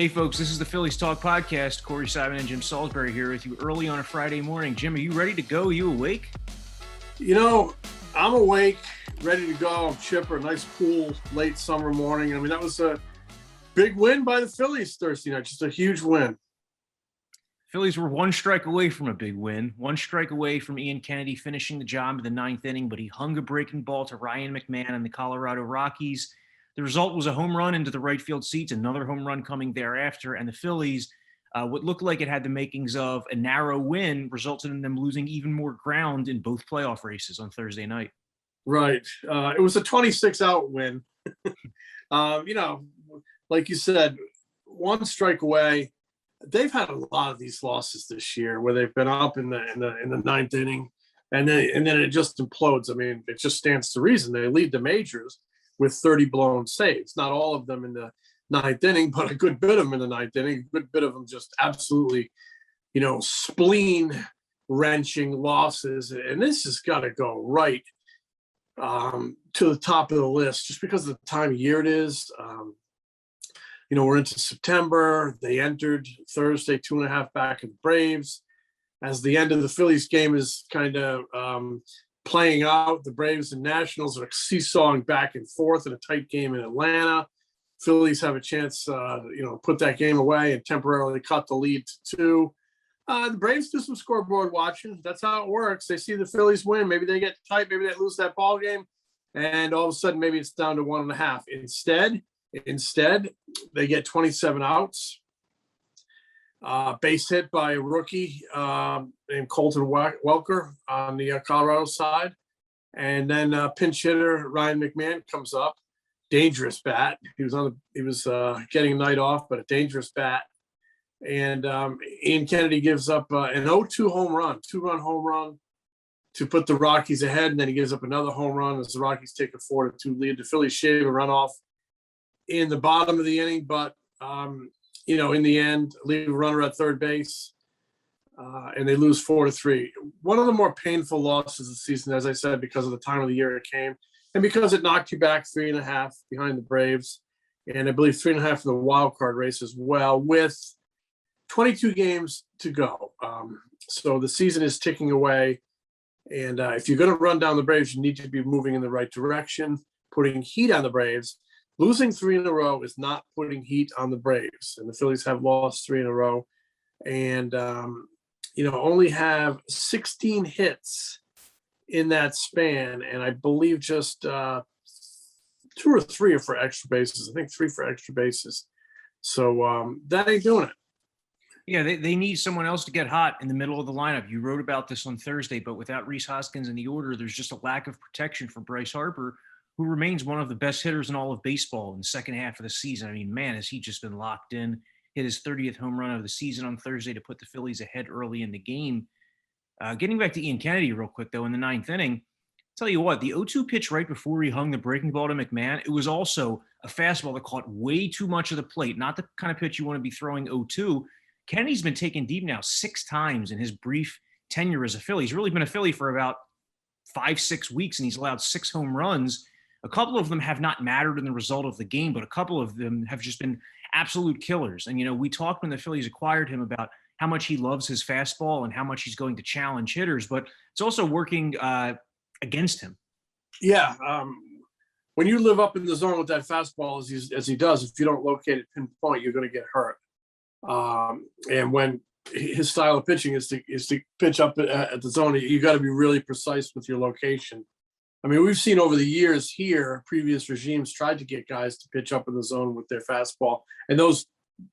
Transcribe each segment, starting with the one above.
Hey, folks, this is the Phillies Talk podcast. Seidman and Jim Salisbury here with you early on a Friday morning. Jim, are you ready to go? Are you awake? You know, I'm awake, ready to go. I'm chipper, nice, cool, late summer morning. I mean, that was a big win by the Phillies Thursday night, just a huge win. Phillies were one strike away from a big win, one strike away from Ian Kennedy finishing the job in the ninth inning, but he hung a breaking ball to Ryan McMahon and the Colorado Rockies. The result was a home run into the right field seats, another home run coming thereafter, and the Phillies, what looked like it had the makings of a narrow win, resulted in them losing even more ground in both playoff races on Thursday night. Right. It was a 26-out win. Like you said, one strike away. They've had a lot of these losses this year where they've been up in the ninth inning, and then it just implodes. I mean, it just stands to reason they lead the majors with 30 blown saves. Not all of them in the ninth inning, but a good bit of them in the ninth inning. A good bit of them just absolutely, spleen-wrenching losses. And this has got to go right to the top of the list just because of the time of year it is. We're into September. They entered Thursday 2.5 back of the Braves. As the end of the Phillies game is kind of playing out, the Braves and Nationals are seesawing back and forth in a tight game in Atlanta. Phillies have a chance, put that game away and temporarily cut the lead to 2. The Braves do some scoreboard watching. That's how it works. They see the Phillies win. Maybe they get tight. Maybe they lose that ball game. And all of a sudden, maybe it's down to 1.5. Instead, they get 27 outs. Base hit by a rookie named Colton Welker on the Colorado side. And then pinch hitter Ryan McMahon comes up. Dangerous bat. He was getting a night off, but a dangerous bat. And Ian Kennedy gives up an 0-2 home run, 2-run home run to put the Rockies ahead. And then he gives up another home run as the Rockies take a 4-2 lead. The Phillies shave a runoff in the bottom of the inning, but in the end, leave a runner at third base, and they lose 4-3. One of the more painful losses of the season, as I said, because of the time of the year it came, and because it knocked you back 3.5 behind the Braves, and I believe 3.5 in the wild card race as well, with 22 games to go. So the season is ticking away, and if you're going to run down the Braves, you need to be moving in the right direction, putting heat on the Braves. Losing 3 in a row is not putting heat on the Braves, and the Phillies have lost 3 in a row, and only have 16 hits in that span, and I believe just 2 or 3 are for extra bases. I think 3 for extra bases. So that ain't doing it. Yeah, they need someone else to get hot in the middle of the lineup. You wrote about this on Thursday, but without Rhys Hoskins in the order, there's just a lack of protection for Bryce Harper, who remains one of the best hitters in all of baseball in the second half of the season. I mean, man, has he just been locked in. Hit his 30th home run of the season on Thursday to put the Phillies ahead early in the game. Getting back to Ian Kennedy real quick, though, in the ninth inning, tell you what, the 0-2 pitch right before he hung the breaking ball to McMahon, it was also a fastball that caught way too much of the plate, not the kind of pitch you want to be throwing 0-2. Kennedy's been taken deep now 6 times in his brief tenure as a Philly. He's really been a Philly for about 5-6 weeks, and he's allowed 6 home runs. A couple of them have not mattered in the result of the game, but a couple of them have just been absolute killers. And, we talked when the Phillies acquired him about how much he loves his fastball and how much he's going to challenge hitters, but it's also working against him. Yeah. When you live up in the zone with that fastball as he does, if you don't locate it pinpoint, you're going to get hurt. And when his style of pitching is to pitch up at the zone, you got to be really precise with your location. I mean, we've seen over the years here, previous regimes tried to get guys to pitch up in the zone with their fastball, and those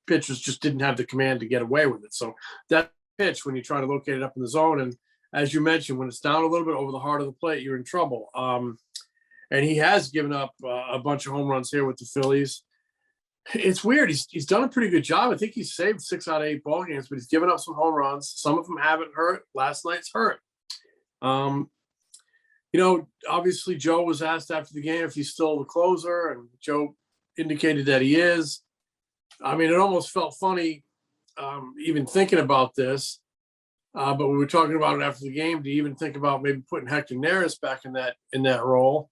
pitchers just didn't have the command to get away with it. So that pitch, when you try to locate it up in the zone, and as you mentioned, when it's down a little bit over the heart of the plate, you're in trouble. And he has given up a bunch of home runs here with the Phillies. It's weird. He's done a pretty good job. I think he's saved 6 out of 8 ball games, but he's given up some home runs. Some of them haven't hurt. Last night's hurt. Obviously Joe was asked after the game if he's still the closer, and Joe indicated that he is. I mean, it almost felt funny even thinking about this, but we were talking about it after the game. Do you even think about maybe putting Hector Neris back in that role?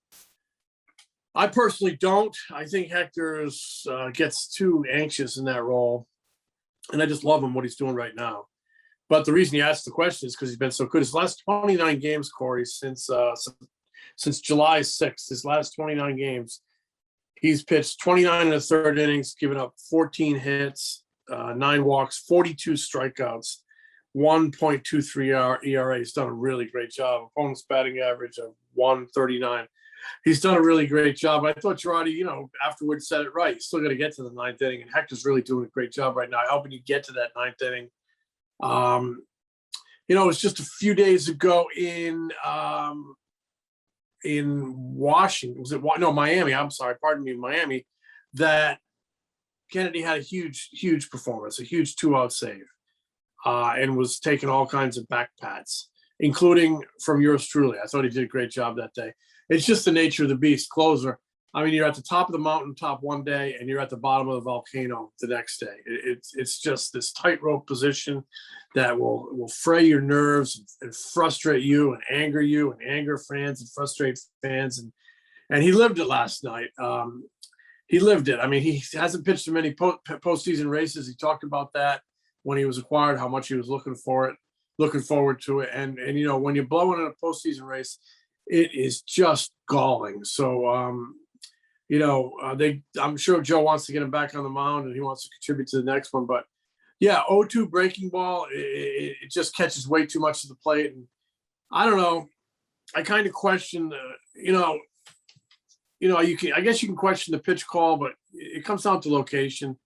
I personally don't. I think Hector gets too anxious in that role. and I just love him, what he's doing right now. But the reason he asked the question is because he's been so good. His last 29 games, Corey, since July 6th, his last 29 games, he's pitched 29 in the third innings, given up 14 hits, 9 walks, 42 strikeouts, 1.23 ERA. He's done a really great job. Opponent's batting average of 139. He's done a really great job. I thought Girardi, afterwards said it right. You still got to get to the ninth inning, and Hector's really doing a great job right now, helping you get to that ninth inning. It was just a few days ago in Washington. Miami? I'm sorry, pardon me, Miami. That Kennedy had a huge performance, a huge 2-out save, and was taking all kinds of back pats, including from yours truly. I thought he did a great job that day. It's just the nature of the beast. Closer. I mean, you're at the top of the mountaintop one day, and you're at the bottom of the volcano the next day. It's just this tightrope position that will fray your nerves and frustrate you and anger fans and frustrate fans. And he lived it last night. He lived it. I mean, he hasn't pitched in many postseason races. He talked about that when he was acquired, how much he was looking forward to it. And when you're blowing in a postseason race, it is just galling. So, I'm sure Joe wants to get him back on the mound and he wants to contribute to the next one. But yeah, 0-2 breaking ball, it just catches way too much of the plate. And I don't know. I kind of question, I guess you can question the pitch call, but it comes down to location.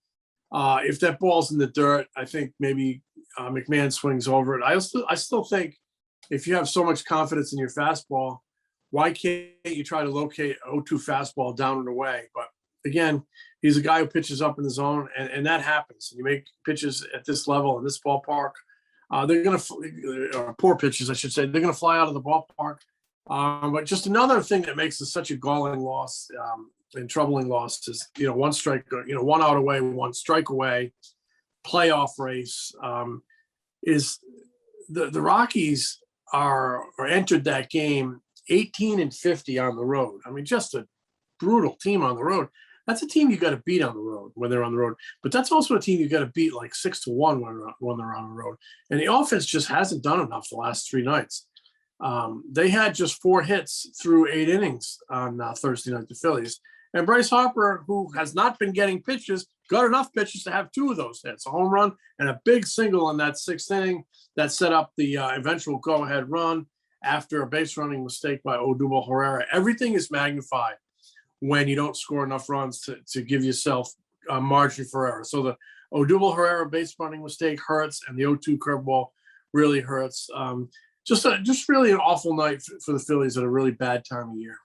If that ball's in the dirt, I think maybe McMahon swings over it. I still think if you have so much confidence in your fastball, why can't you try to locate 0-2 fastball down and away? But again, he's a guy who pitches up in the zone, and that happens. You make pitches at this level in this ballpark, they're going to poor pitches, I should say. They're going to fly out of the ballpark. But just another thing that makes this such a galling loss and troubling loss is, one strike, 1 out away, 1 strike away, playoff race, is the Rockies are entered that game 18-50 on the road. I mean, just a brutal team on the road. That's a team you got to beat on the road when they're on the road. But that's also a team you got to beat like 6-1 when they're on the road. And the offense just hasn't done enough the last 3 nights. They had just 4 hits through 8 innings on Thursday night, the Phillies. And Bryce Harper, who has not been getting pitches, got enough pitches to have 2 of those hits, a home run and a big single in that 6th inning that set up the eventual go-ahead run after a base running mistake by Odubel Herrera. Everything is magnified when you don't score enough runs to give yourself a margin for error. So the Odubel Herrera base running mistake hurts, and the 0-2 curveball really hurts. Just really an awful night for the Phillies at a really bad time of year.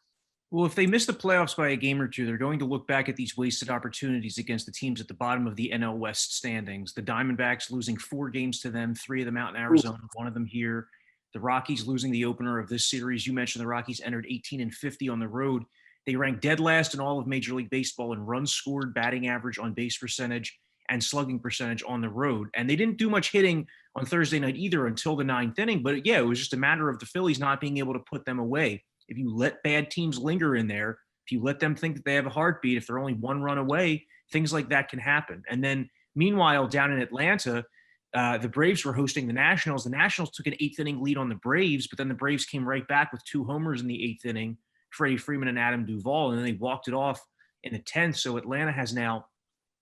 Well, if they miss the playoffs by a game or 2, they're going to look back at these wasted opportunities against the teams at the bottom of the NL West standings. The Diamondbacks losing 4 games to them, 3 of them out in Arizona, 1 of them here. The Rockies losing the opener of this series. You mentioned the Rockies entered 18-50 on the road. They ranked dead last in all of Major League Baseball in runs scored, batting average, on base percentage, and slugging percentage on the road. And they didn't do much hitting on Thursday night either until the 9th inning. But yeah, it was just a matter of the Phillies not being able to put them away. If you let bad teams linger in there, if you let them think that they have a heartbeat, if they're only 1 run away, things like that can happen. And then meanwhile, down in Atlanta, the Braves were hosting the Nationals. The Nationals took an 8th inning lead on the Braves, but then the Braves came right back with 2 homers in the 8th inning, Freddie Freeman and Adam Duvall, and then they walked it off in the 10th. So Atlanta has now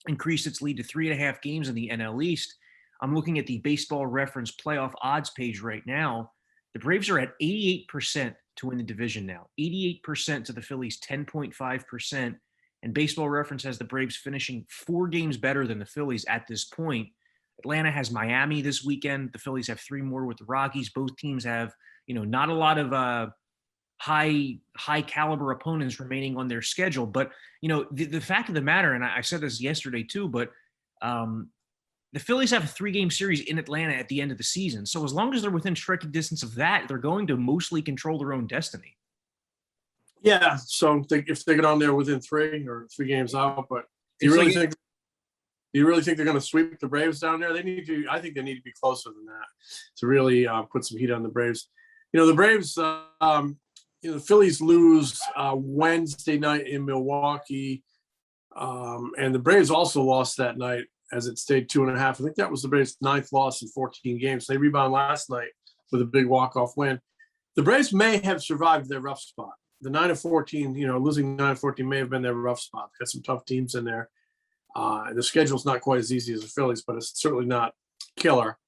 increased its lead to 3.5 games in the NL East. I'm looking at the Baseball Reference playoff odds page right now. The Braves are at 88% to win the division now, 88% to the Phillies, 10.5%. And Baseball Reference has the Braves finishing 4 games better than the Phillies at this point. Atlanta has Miami this weekend. The Phillies have 3 more with the Rockies. Both teams have, not a lot of high caliber opponents remaining on their schedule. But, the fact of the matter, and I said this yesterday too, but the Phillies have a 3-game series in Atlanta at the end of the season. So as long as they're within striking distance of that, they're going to mostly control their own destiny. Yeah. So if they get on there within 3 or 3 games out, but do you really think they're going to sweep the Braves down there? I think they need to be closer than that to really put some heat on the Braves. The Braves, the Phillies lose Wednesday night in Milwaukee. And the Braves also lost that night as it stayed 2.5. I think that was the Braves' 9th loss in 14 games. They rebounded last night with a big walk-off win. The Braves may have survived their rough spot. The 9-14, losing 9-14 may have been their rough spot. Got some tough teams in there. The schedule's not quite as easy as the Phillies, but it's certainly not killer.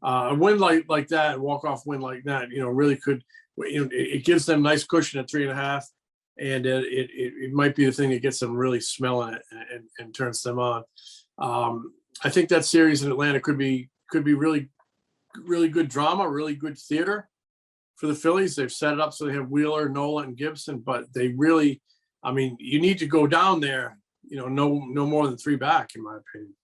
A win like that, walk-off win like that, really could, it gives them nice cushion at 3.5, and it might be the thing that gets them really smelling it and turns them on. I think that series in Atlanta could be really, really good drama, really good theater for the Phillies. They've set it up so they have Wheeler, Nola, and Gibson, but they really, you need to go down there, no more than 3 back, in my opinion.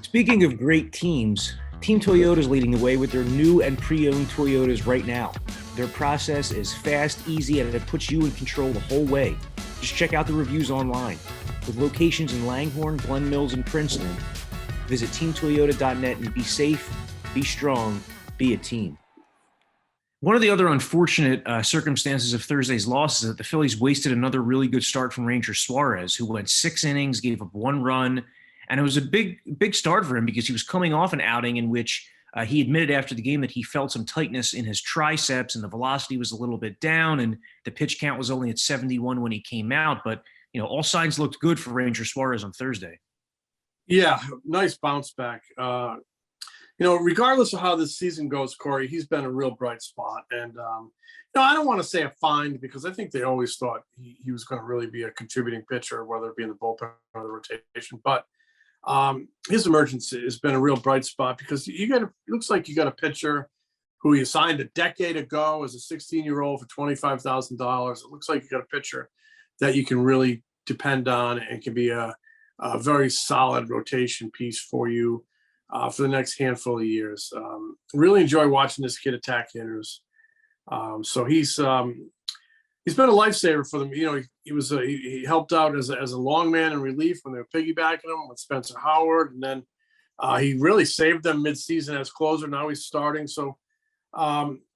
Speaking of great teams, Team Toyota is leading the way with their new and pre-owned Toyotas right now. Their process is fast, easy, and it puts you in control the whole way. Just check out the reviews online. With locations in Langhorne, Glen Mills, and Princeton, visit teamtoyota.net and be safe, be strong, be a team. One of the other unfortunate circumstances of Thursday's loss is that the Phillies wasted another really good start from Ranger Suarez, who went 6 innings, gave up 1 run, and it was a big start for him because he was coming off an outing in which he admitted after the game that he felt some tightness in his triceps and the velocity was a little bit down and the pitch count was only at 71 when he came out. But, all signs looked good for Ranger Suarez on Thursday. Yeah, nice bounce back. Regardless of how this season goes, Corey, he's been a real bright spot. And, I don't want to say a find because I think they always thought he was going to really be a contributing pitcher, whether it be in the bullpen or the rotation. But his emergence has been a real bright spot because it looks like you got a pitcher who you signed a decade ago as a 16-year-old for $25,000. It looks like you got a pitcher that you can really depend on and can be a very solid rotation piece for you for the next handful of years. Really enjoy watching this kid attack hitters. So he's been a lifesaver for them. He helped out as a long man in relief when they were piggybacking him with Spencer Howard, and then he really saved them midseason as closer. Now he's starting. So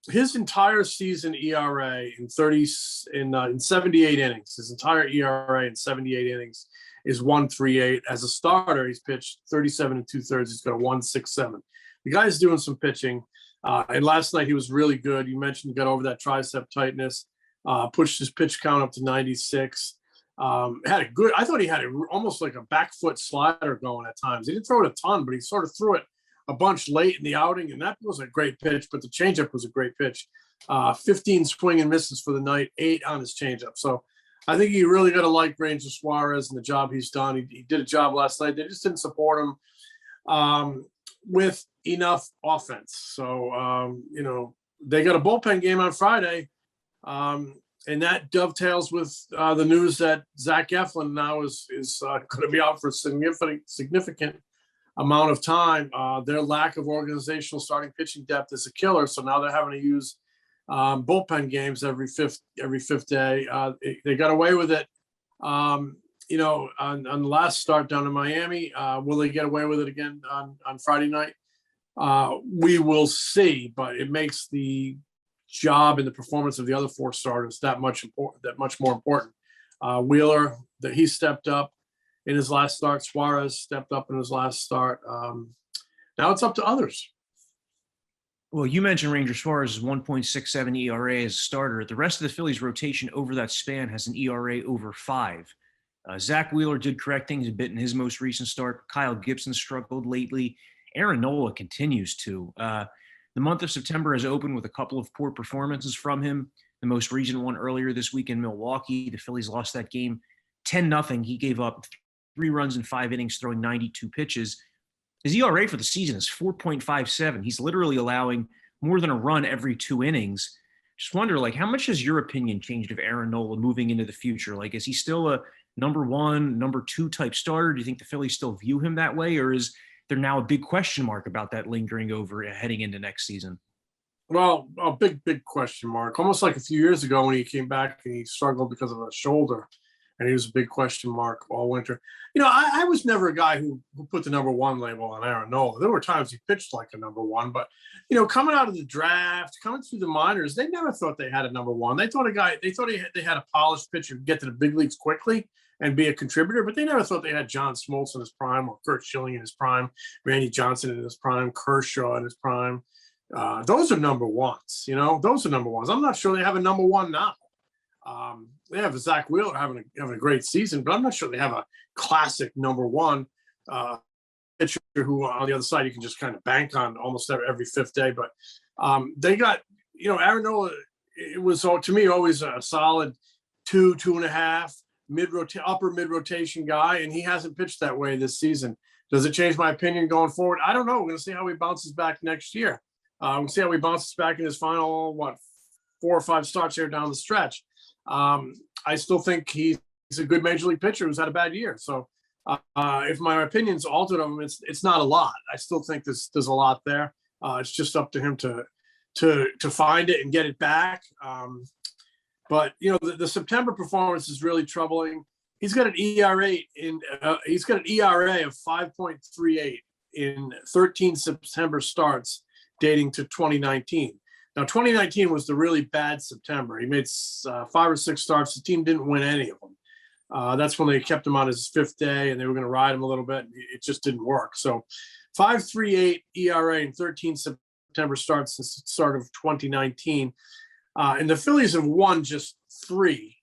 his entire season ERA in 78 innings, his entire ERA in 78 innings is 1.38. As a starter, he's pitched 37 2/3. He's got a 1.67. The guy's doing some pitching. And last night he was really good. You mentioned he got over that tricep tightness, pushed his pitch count up to 96. I thought he had almost like a back foot slider going at times. He didn't throw it a ton, but he sort of threw it a bunch late in the outing, and that was a great pitch, but the changeup was a great pitch. 15 swing and misses for the night, 8 on his changeup. So I think you really got to like Ranger Suarez and the job he's done. He did a job last night. They just didn't support him with enough offense. So, they got a bullpen game on Friday, and that dovetails with the news that Zach Eflin now is going to be out for a significant amount of time. Their lack of organizational starting pitching depth is a killer. So now they're having to use bullpen games every fifth day. They got away with it, on the last start down in Miami. Will they get away with it again on Friday night? We will see, but it makes the job and the performance of the other 4 starters that much more important. Wheeler, that he stepped up in his last start. Suarez stepped up in his last start. Now it's up to others. Well, you mentioned Ranger Suarez's 1.67 ERA as a starter. The rest of the Phillies rotation over that span has an ERA over 5. Zach Wheeler did correct things a bit in his most recent start. Kyle Gibson struggled lately. Aaron Nola continues to. The month of September has opened with a couple of poor performances from him. The most recent one earlier this week in Milwaukee. The Phillies lost that game 10-0. He gave up 3 runs in 5 innings, throwing 92 pitches. His ERA for the season is 4.57. He's literally allowing more than a run every 2 innings. Just wonder, how much has your opinion changed of Aaron Nola moving into the future? Is he still a number 1, number 2 type starter? Do you think the Phillies still view him that way, or is there now a big question mark about that lingering over heading into next season? Well, a big question mark. Almost like a few years ago when he came back and he struggled because of a shoulder. and he was a big question mark all winter. I was never a guy who put the number one label on Aaron Nola. There were times he pitched like a number one, but coming out of the draft, coming through the minors, they never thought they had a number one. They thought they had a polished pitcher who could get to the big leagues quickly and be a contributor, but they never thought they had John Smoltz in his prime, or Kurt Schilling in his prime, Randy Johnson in his prime, Kershaw in his prime. Those are number ones. Those are number ones. I'm not sure they have a number one now. They have Zach Wheeler having a great season, but I'm not sure they have a classic number one pitcher who on the other side you can just kind of bank on almost every fifth day. But they got, Aaron Nola, it was to me always a solid 2.5 upper mid rotation guy, and he hasn't pitched that way this season. Does it change my opinion going forward? I don't know. We're going to see how he bounces back next year. We'll see how he bounces back in his final 4 or 5 starts here down the stretch. I still think he's a good major league pitcher who's had a bad year. So if my opinion's altered of him, it's not a lot. I still think there's a lot there. It's just up to him to find it and get it back. But the September performance is really troubling. He's got an ERA of 5.38 in 13 September starts dating to 2019. Now, 2019 was the really bad September. He made 5 or 6 starts. The team didn't win any of them. That's when they kept him on his 5th day, and they were going to ride him a little bit. It just didn't work. So 5.38 ERA in 13 September starts since the start of 2019. And the Phillies have won just three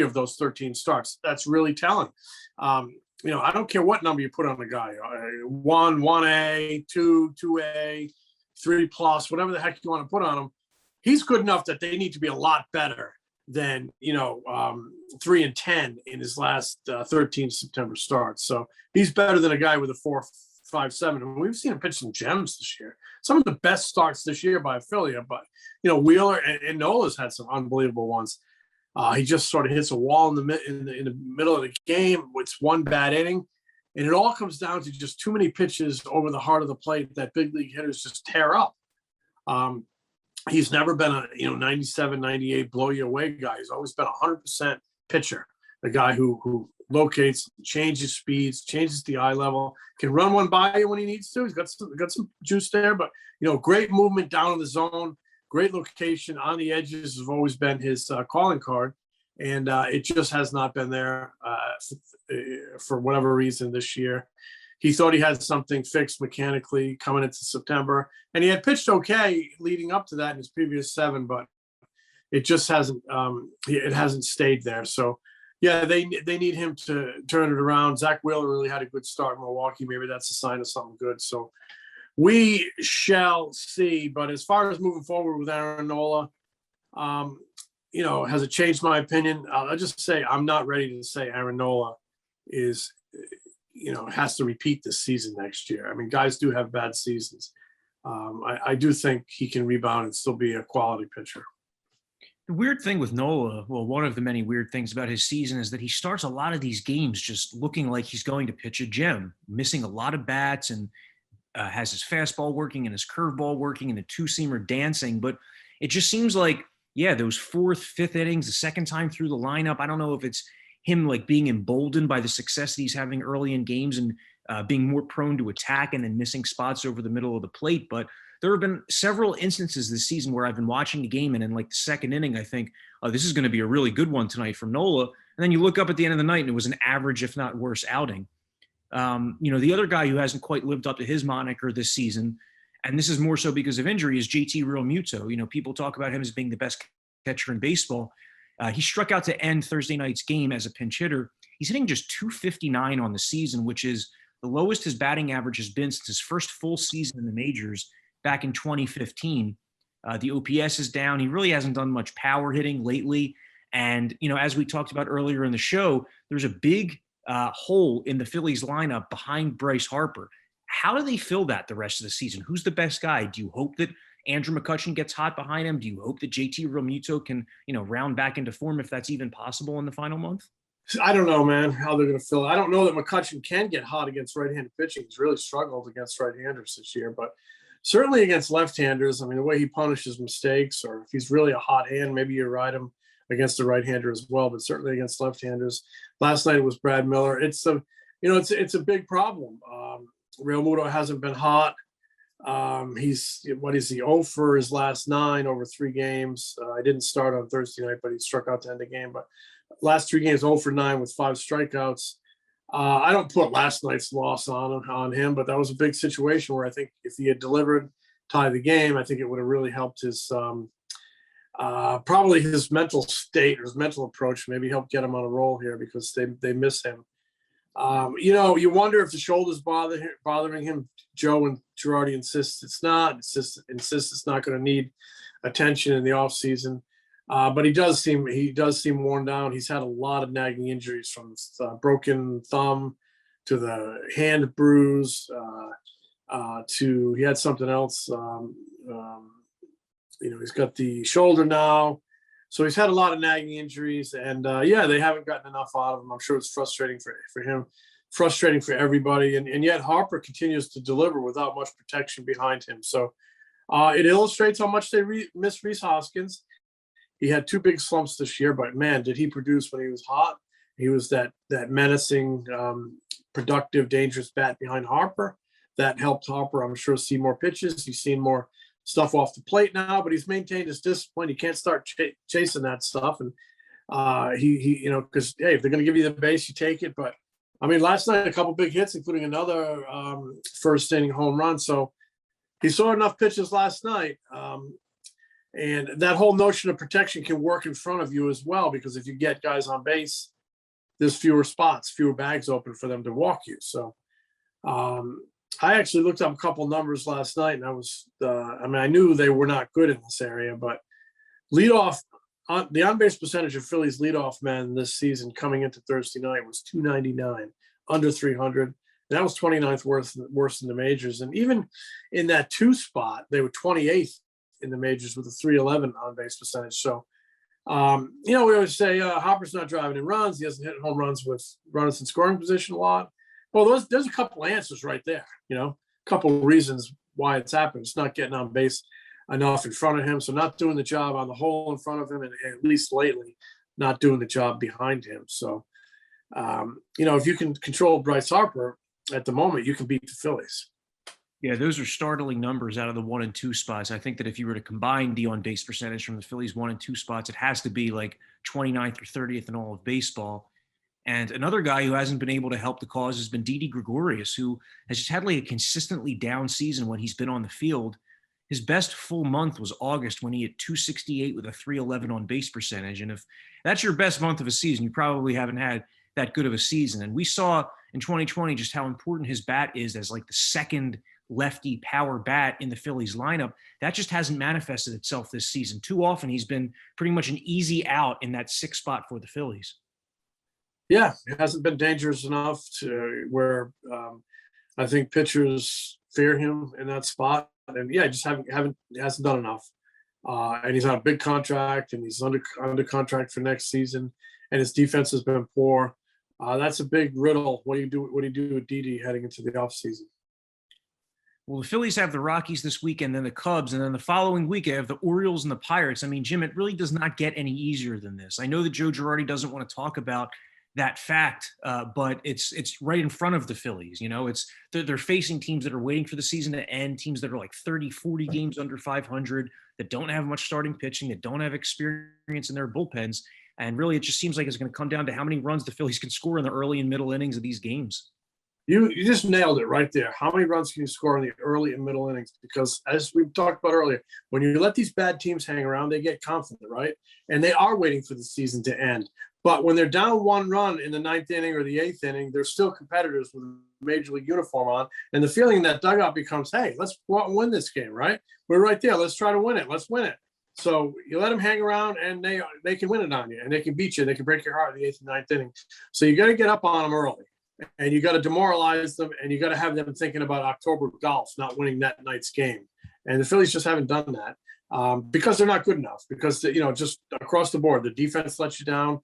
of those 13 starts. That's really telling. I don't care what number you put on the guy, 1, 1A, 2, 2A, 3+, whatever the heck you want to put on him. He's good enough that they need to be a lot better than 3 and 10 in his last 13 September starts. So he's better than a guy with a 4.57. And we've seen him pitch some gems this year. Some of the best starts this year by a Philly, but Wheeler and Nola's had some unbelievable ones. He just sort of hits a wall in the middle of the game with one bad inning. And it all comes down to just too many pitches over the heart of the plate that big league hitters just tear up. He's never been a 97, 98 blow you away guy. He's always been a 100% pitcher, a guy who locates, changes speeds, changes the eye level, can run one by you when he needs to. He's got some juice there, but great movement down in the zone, great location on the edges has always been his calling card. And it just has not been there for whatever reason this year. He thought he had something fixed mechanically coming into September, and he had pitched okay leading up to that in his previous 7, but it just hasn't. It hasn't stayed there. So, yeah, they need him to turn it around. Zach Wheeler really had a good start in Milwaukee. Maybe that's a sign of something good. So we shall see. But as far as moving forward with Aaron Nola, has it changed my opinion? I'll just say I'm not ready to say Aaron Nola is, has to repeat this season next year. I mean, guys do have bad seasons. I do think he can rebound and still be a quality pitcher. The weird thing with Nola, well, one of the many weird things about his season is that he starts a lot of these games just looking like he's going to pitch a gem, missing a lot of bats, and has his fastball working and his curveball working and the two-seamer dancing. But it just seems like, those 4th, 5th innings, the second time through the lineup, I don't know if it's him like being emboldened by the success that he's having early in games and being more prone to attack and then missing spots over the middle of the plate. But there have been several instances this season where I've been watching the game and in like the second inning, I think, oh, this is going to be a really good one tonight from Nola. And then you look up at the end of the night and it was an average, if not worse, outing. The other guy who hasn't quite lived up to his moniker this season, and this is more so because of injury, is JT Realmuto. People talk about him as being the best catcher in baseball. He struck out to end Thursday night's game as a pinch hitter. He's hitting just .259 on the season, which is the lowest his batting average has been since his first full season in the majors back in 2015. The OPS is down. He really hasn't done much power hitting lately. And, as we talked about earlier in the show, there's a big hole in the Phillies lineup behind Bryce Harper. How do they fill that the rest of the season? Who's the best guy? Do you hope that Andrew McCutchen gets hot behind him? Do you hope that JT Realmuto can, round back into form if that's even possible in the final month? I don't know, man, how they're going to fill it. I don't know that McCutchen can get hot against right-handed pitching. He's really struggled against right-handers this year, but certainly against left-handers, I mean, the way he punishes mistakes, or if he's really a hot hand, maybe you ride him against the right-hander as well, but certainly against left-handers. Last night it was Brad Miller. It's a big problem. Real Muto hasn't been hot. He's 0 for his last 9 over 3 games. I didn't start on Thursday night, but he struck out to end the game. But last 3 games, 0 for 9 with 5 strikeouts. I don't put last night's loss on him, but that was a big situation where I think if he had delivered, tie the game, I think it would have really helped his probably his mental state or his mental approach, maybe help get him on a roll here because they miss him. You wonder if the shoulder's bothering him. Joe and Girardi insists it's not. Insists it's not going to need attention in the offseason. But he does seem worn down. He's had a lot of nagging injuries, from broken thumb to the hand bruise to he had something else. He's got the shoulder now. So he's had a lot of nagging injuries, and they haven't gotten enough out of him. I'm sure it's frustrating for him, frustrating for everybody, and yet Harper continues to deliver without much protection behind him. So it illustrates how much they miss Rhys Hoskins. He had 2 big slumps this year, but man, did he produce when he was hot. He was that menacing, productive, dangerous bat behind Harper. That helped Harper, I'm sure, see more pitches. He's seen more stuff off the plate now, but he's maintained his discipline. He can't start chasing that stuff. And because if they're going to give you the base, you take it. But I mean, last night, a couple big hits, including another first inning home run. So he saw enough pitches last night. And that whole notion of protection can work in front of you as well, because if you get guys on base, there's fewer spots, fewer bags open for them to walk you. So I actually looked up a couple numbers last night, and I knew they were not good in this area, but the on-base percentage of Phillies leadoff men this season coming into Thursday night was .299, under 300. That was 29th worst in the majors. And even in that 2 spot, they were 28th in the majors with a .311 on-base percentage. So, we always say Hopper's not driving in runs. He doesn't hit home runs with runners in scoring position a lot. Well, there's a couple answers right there. A couple of reasons why it's happened. It's not getting on base enough in front of him, so not doing the job on the hole in front of him, and at least lately, not doing the job behind him. So, if you can control Bryce Harper at the moment, you can beat the Phillies. Yeah, those are startling numbers out of the 1 and 2 spots. I think that if you were to combine the on-base percentage from the Phillies 1 and 2 spots, it has to be like 29th or 30th in all of baseball. And another guy who hasn't been able to help the cause has been Didi Gregorius, who has just had like a consistently down season when he's been on the field. His best full month was August, when he hit .268 with a .311 on base percentage. And if that's your best month of a season, you probably haven't had that good of a season. And we saw in 2020 just how important his bat is as like the second lefty power bat in the Phillies lineup. That just hasn't manifested itself this season. Too often he's been pretty much an easy out in that 6th spot for the Phillies. Yeah, it hasn't been dangerous enough to where I think pitchers fear him in that spot. And just hasn't done enough. And he's on a big contract, and he's under contract for next season, and his defense has been poor. That's a big riddle. What do you do with Didi heading into the offseason? Well, the Phillies have the Rockies this weekend, then the Cubs, and then the following week they have the Orioles and the Pirates. I mean, Jim, it really does not get any easier than this. I know that Joe Girardi doesn't want to talk about that fact, but it's right in front of the Phillies. They're facing teams that are waiting for the season to end, teams that are like 30, 40 games under 500, that don't have much starting pitching, that don't have experience in their bullpens. And really, it just seems like it's going to come down to how many runs the Phillies can score in the early and middle innings of these games. You just nailed it right there. How many runs can you score in the early and middle innings? Because as we talked about earlier, when you let these bad teams hang around, they get confident, right? And they are waiting for the season to end. But when they're down 1 run in the 9th inning or the 8th inning, they're still competitors with a major league uniform on. And the feeling in that dugout becomes, hey, let's go out and win this game, right? We're right there. Let's try to win it. Let's win it. So you let them hang around, and they can win it on you, and they can beat you. They can break your heart in the 8th and 9th inning. So you got to get up on them early, and you got to demoralize them, and you got to have them thinking about October golf, not winning that night's game. And the Phillies just haven't done that because they're not good enough. Because just across the board, the defense lets you down.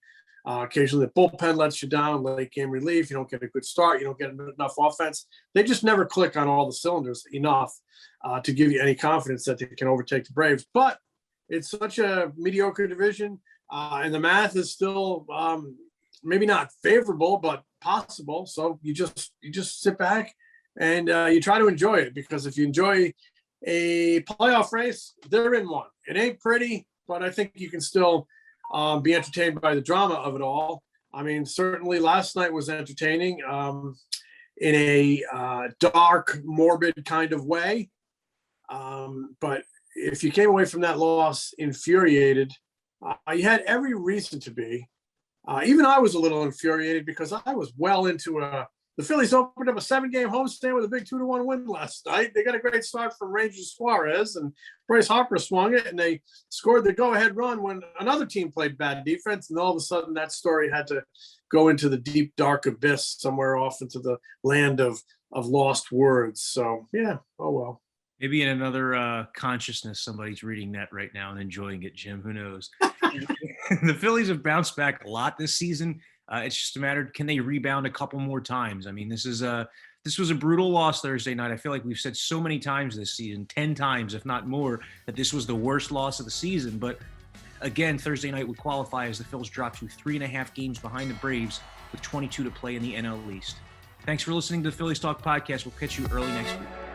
Occasionally the bullpen lets you down, late game relief. You don't get a good start. You don't get enough offense. They just never click on all the cylinders enough to give you any confidence that they can overtake the Braves. But it's such a mediocre division. and the math is still maybe not favorable, but possible. So you just sit back and you try to enjoy it, because if you enjoy a playoff race, they're in one. It ain't pretty, but I think you can still be entertained by the drama of it all. I mean, certainly last night was entertaining in a dark, morbid kind of way. But if you came away from that loss infuriated, you had every reason to be. Even I was a little infuriated, because I was well into the Phillies opened up a 7-game homestand with a big 2-1 win last night. They got a great start from Rangers Suarez, and Bryce Harper swung it, and they scored the go-ahead run when another team played bad defense. And all of a sudden that story had to go into the deep, dark abyss somewhere off into the land of lost words. So yeah, oh well. Maybe in another consciousness, somebody's reading that right now and enjoying it, Jim. Who knows? The Phillies have bounced back a lot this season. It's just a matter of, can they rebound a couple more times? I mean, this was a brutal loss Thursday night. I feel like we've said so many times this season, 10 times, if not more, that this was the worst loss of the season. But again, Thursday night would qualify as the Phillies dropped to 3.5 games behind the Braves with 22 to play in the NL East. Thanks for listening to the Phillies Talk podcast. We'll catch you early next week.